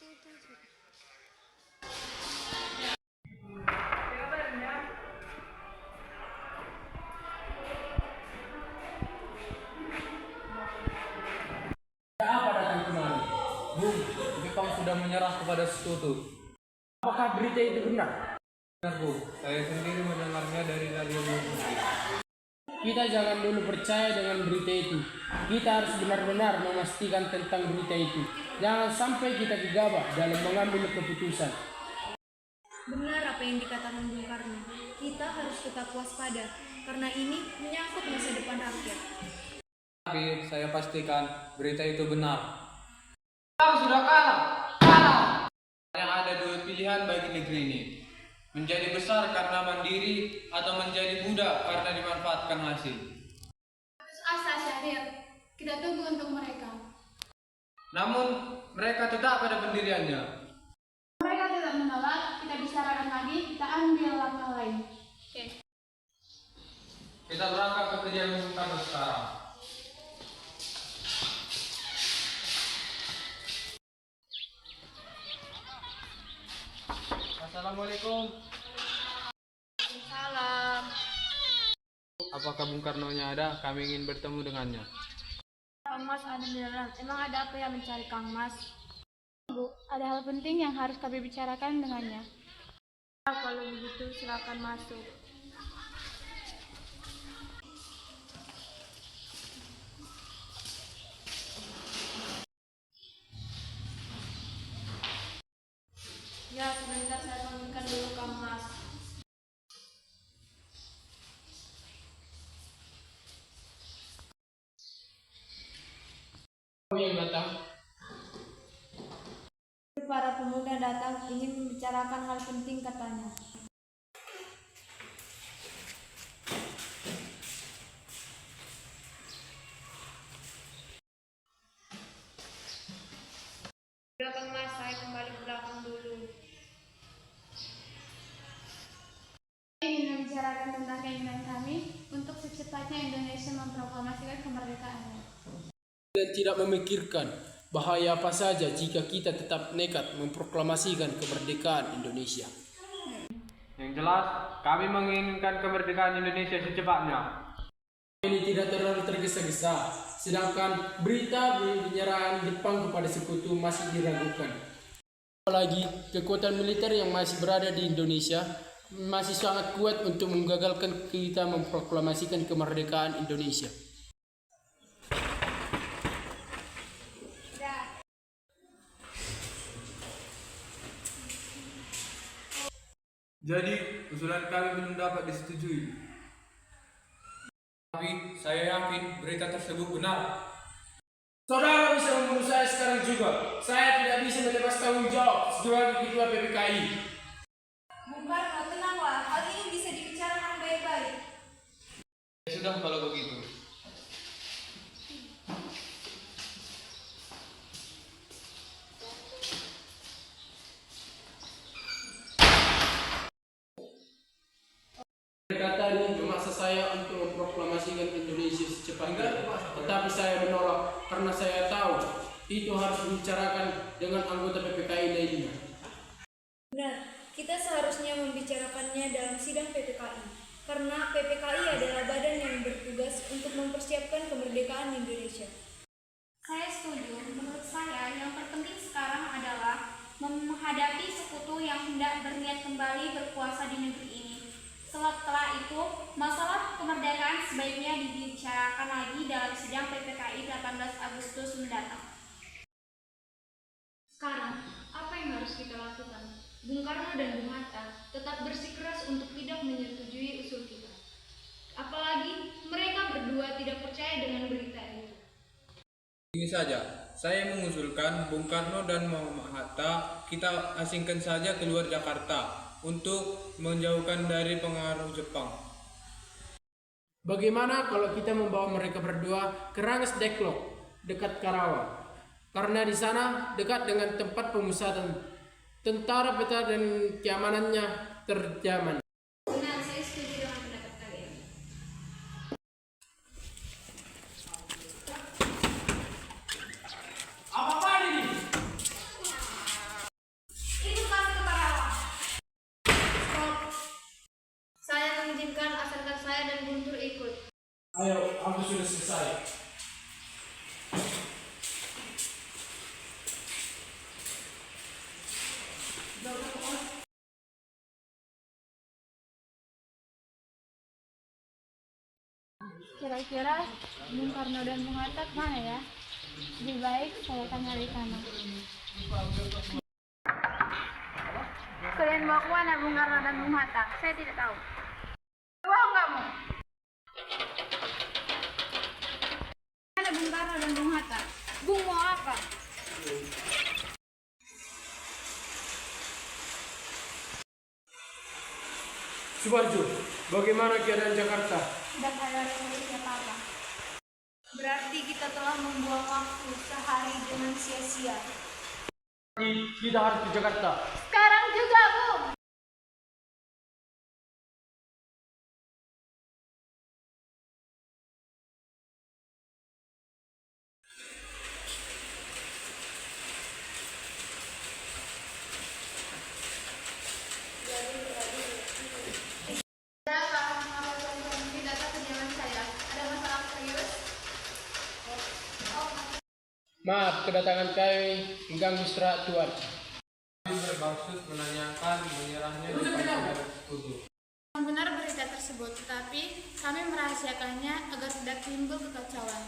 Apa datang kemari? Bung, Jepang sudah menyerah kepada Sekutu. Apakah berita itu benar? Benar, Bu. Saya sendiri mendengarnya dari radio Bung. Kita jangan dulu percaya dengan berita itu. Kita harus benar-benar memastikan tentang berita itu. Jangan sampai kita gegabah dalam mengambil keputusan. Benar apa yang dikatakan Bung Karno. Kita harus tetap waspada, karena ini menyangkut masa depan rakyat. Tapi saya pastikan berita itu benar. Jepang sudah kalah. Kalah. Yang ada dua pilihan bagi negeri ini. Menjadi besar karena mandiri atau menjadi budak karena dimanfaatkan hasil. Putus asa Syahrir, kita tunggu untuk mereka. Namun mereka tetap pada pendiriannya. Mereka tidak menolak, kita bicarakan lagi, kita ambil langkah lain. Oke. Kita berangkat ke kejadian Bung Karno sekarang. Assalamualaikum. Salam. Apakah Bung Karno-nya ada? Kami ingin bertemu dengannya. Kang Mas ada di dalam. Emang ada apa yang mencari Kang Mas? Bu, ada hal penting yang harus kami bicarakan dengannya. Kalau begitu silakan masuk. Ya, sebentar saya panggilkan dulu Kang Mas. Yang datang. Para pemuda datang ingin membicarakan hal penting katanya. Belakang Mas, saya kembali ke belakang dulu. Saya ingin membicarakan tentang keinginan kami untuk secepatnya Indonesia memproklamasikan kemerdekaannya. Dan tidak memikirkan bahaya apa saja jika kita tetap nekat memproklamasikan kemerdekaan Indonesia. Yang jelas, kami menginginkan kemerdekaan Indonesia secepatnya. Ini tidak terlalu tergesa-gesa, sedangkan berita penyerahan Jepang kepada Sekutu masih diragukan. Apalagi kekuatan militer yang masih berada di Indonesia masih sangat kuat untuk menggagalkan kita memproklamasikan kemerdekaan Indonesia. Jadi, usulan kami belum dapat disetujui. Tapi, saya yakin berita tersebut benar. Saudara bisa membunuh saya sekarang juga. Saya tidak bisa melepas tanggung jawab sebagai ketua PPKI. Bung Karno, tenanglah. Hal ini bisa dibicarakan baik-baik. Ya sudah kalau begitu. Berkata ini memaksa saya untuk memproklamasikan Indonesia secepatnya. Tetapi saya menolak karena saya tahu itu harus dibicarakan dengan anggota PPKI lainnya. Benar, kita seharusnya membicarakannya dalam sidang PPKI. Karena PPKI adalah badan yang bertugas untuk mempersiapkan kemerdekaan Indonesia. Saya setuju. Menurut saya, yang terpenting sekarang adalah menghadapi Sekutu yang hendak berniat kembali berkuasa di negeri ini. Setelah itu, masalah kemerdekaan sebaiknya dibicarakan lagi dalam sidang PPKI 18 Agustus mendatang. Sekarang, apa yang harus kita lakukan? Bung Karno dan Bung Hatta tetap bersikeras untuk tidak menyetujui usul kita. Apalagi mereka berdua tidak percaya dengan berita itu. Ini saja, saya mengusulkan Bung Karno dan Muhammad Hatta kita asingkan saja keluar Jakarta untuk menjauhkan dari pengaruh Jepang. Bagaimana kalau kita membawa mereka berdua ke Ranges Deklok dekat Karawang? Karena di sana dekat dengan tempat pemusatan tentara peta dan keamanannya terjamin. Benar, saya setuju dengan pendapat kalian. Apa ini? Kira-kira Bung Karno dan Bung Hatta kemana ya? Lebih baik saya tanya Rikana. Kalian mau kemana Bung Karno dan Bung Hatta? Saya tidak tahu. Bohong kamu! Mana Bung Karno dan Bung Hatta? Bung mau apa? Subarjo, bagaimana keadaan Jakarta? Dan ada revolusi apa-apa. Berarti kita telah membuang waktu sehari dengan sia-sia. Kita harus ke Jakarta. Sekarang juga, Bung! Maaf, kedatangan kami mengganggu istirahat Tuan. Kami bermaksud menanyakan menyerahnya di panggilan sekutu. Benar berita tersebut, tetapi kami merahasiakannya agar tidak timbul kekacauan.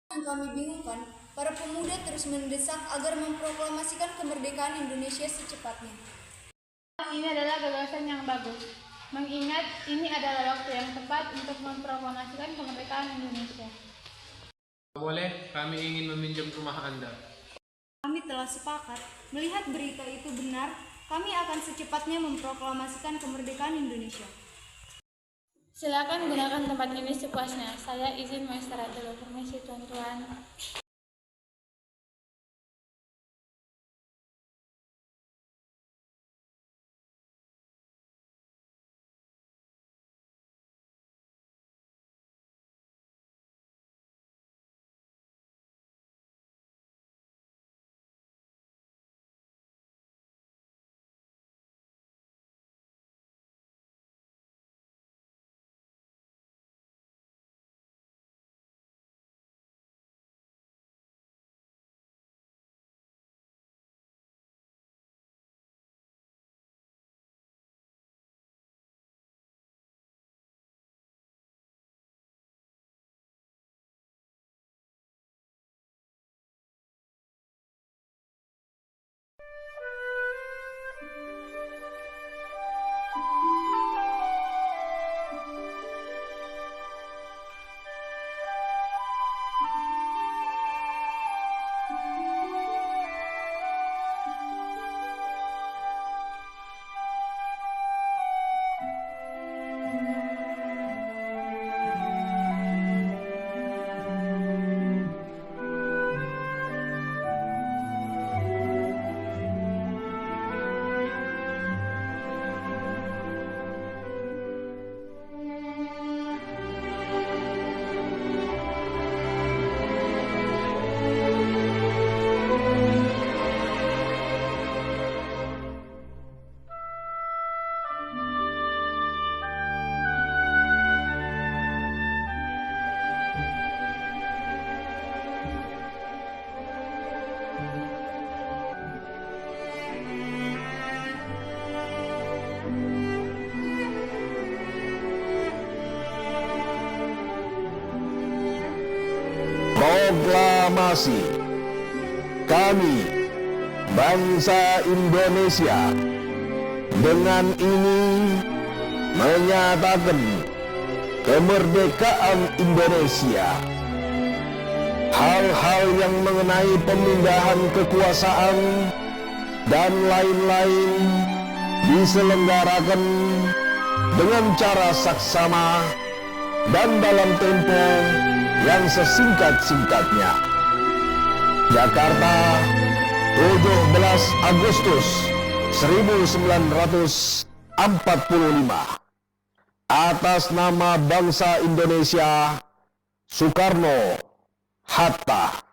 Yang kami bingungkan, para pemuda terus mendesak agar memproklamasikan kemerdekaan Indonesia secepatnya. Ini adalah gagasan yang bagus, mengingat ini adalah waktu yang tepat untuk memproklamasikan kemerdekaan Indonesia. Boleh, kami ingin meminjam rumah Anda. Kami telah sepakat, melihat berita itu benar, kami akan secepatnya memproklamasikan kemerdekaan Indonesia. Silakan gunakan tempat ini sepuasnya. Saya izin mau istirahat dulu. Permisi, tuan-tuan. Proklamasi. Kami, bangsa Indonesia, dengan ini menyatakan kemerdekaan Indonesia. Hal-hal yang mengenai pemindahan kekuasaan dan lain-lain diselenggarakan dengan cara saksama dan dalam tempo yang sesingkat-singkatnya. Jakarta, 17 Agustus 1945. Atas nama bangsa Indonesia, Soekarno, Hatta.